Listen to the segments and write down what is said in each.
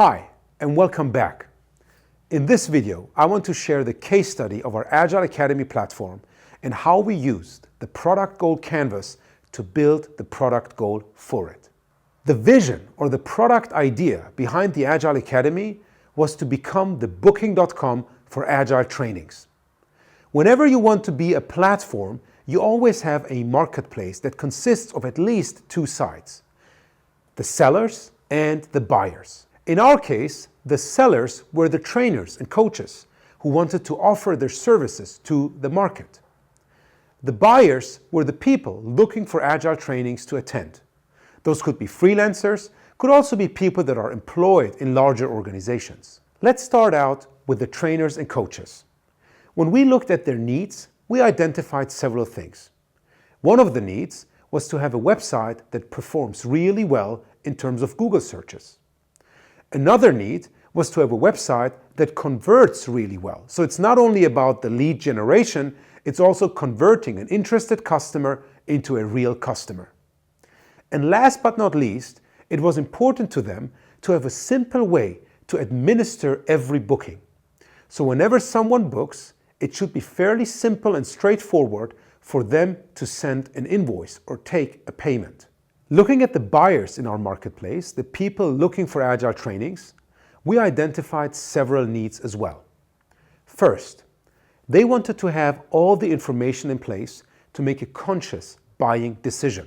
Hi, and welcome back. In this video, I want to share the case study of our Agile Academy platform and how we used the product goal canvas to build the product goal for it. The vision or the product idea behind the Agile Academy was to become the booking.com for Agile trainings. Whenever you want to be a platform, you always have a marketplace that consists of at least two sides: the sellers and the buyers. In our case, the sellers were the trainers and coaches who wanted to offer their services to the market. The buyers were the people looking for Agile trainings to attend. Those could be freelancers, could also be people that are employed in larger organizations. Let's start out with the trainers and coaches. When we looked at their needs, we identified several things. One of the needs was to have a website that performs really well in terms of Google searches. Another need was to have a website that converts really well. So it's not only about the lead generation, it's also converting an interested customer into a real customer. And last but not least, it was important to them to have a simple way to administer every booking. So whenever someone books, it should be fairly simple and straightforward for them to send an invoice or take a payment. Looking at the buyers in our marketplace, the people looking for Agile trainings, we identified several needs as well. First, they wanted to have all the information in place to make a conscious buying decision.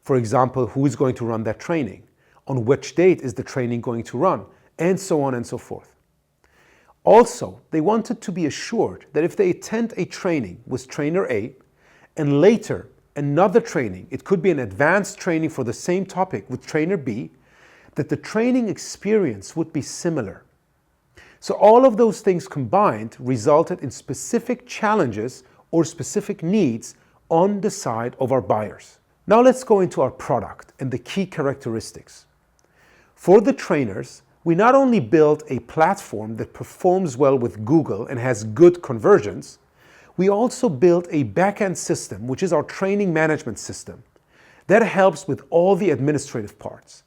For example, who is going to run that training? On which date is the training going to run? And so on and so forth. Also, they wanted to be assured that if they attend a training with trainer A and later another training, it could be an advanced training for the same topic with trainer B, that the training experience would be similar. So all of those things combined resulted in specific challenges or specific needs on the side of our buyers. Now let's go into our product and the key characteristics. For the trainers, we not only built a platform that performs well with Google and has good conversions, we also built a back-end system, which is our training management system, that helps with all the administrative parts.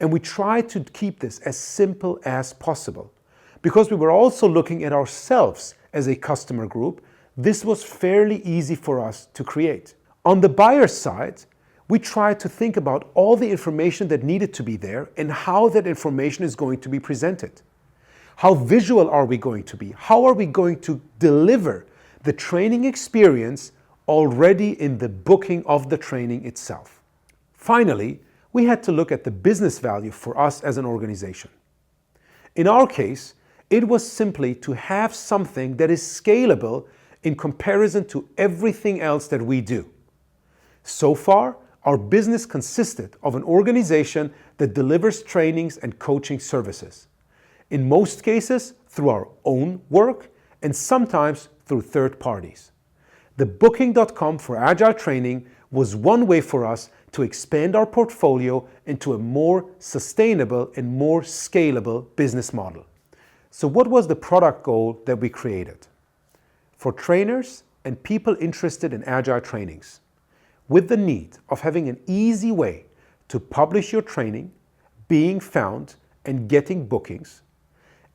And we tried to keep this as simple as possible. Because we were also looking at ourselves as a customer group, this was fairly easy for us to create. On the buyer side, we tried to think about all the information that needed to be there and how that information is going to be presented. How visual are we going to be? How are we going to deliver the training experience already in the booking of the training itself? Finally, we had to look at the business value for us as an organization. In our case, it was simply to have something that is scalable in comparison to everything else that we do. So far, our business consisted of an organization that delivers trainings and coaching services. In most cases, through our own work and sometimes through third parties. The booking.com for Agile training was one way for us to expand our portfolio into a more sustainable and more scalable business model. So what was the product goal that we created? For trainers and people interested in Agile trainings, with the need of having an easy way to publish your training, being found and getting bookings,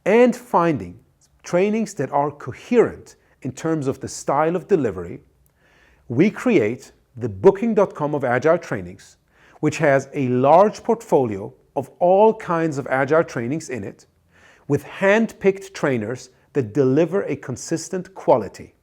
and finding trainings that are coherent in terms of the style of delivery, we create the booking.com of Agile trainings, which has a large portfolio of all kinds of Agile trainings in it, with hand-picked trainers that deliver a consistent quality.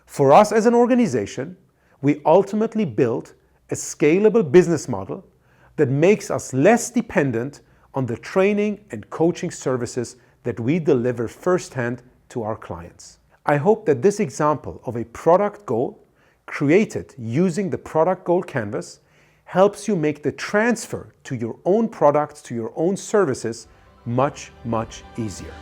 For us as an organization, we ultimately built a scalable business model that makes us less dependent on the training and coaching services that we deliver firsthand to our clients. I hope that this example of a product goal created using the product goal canvas helps you make the transfer to your own products, to your own services much, much easier.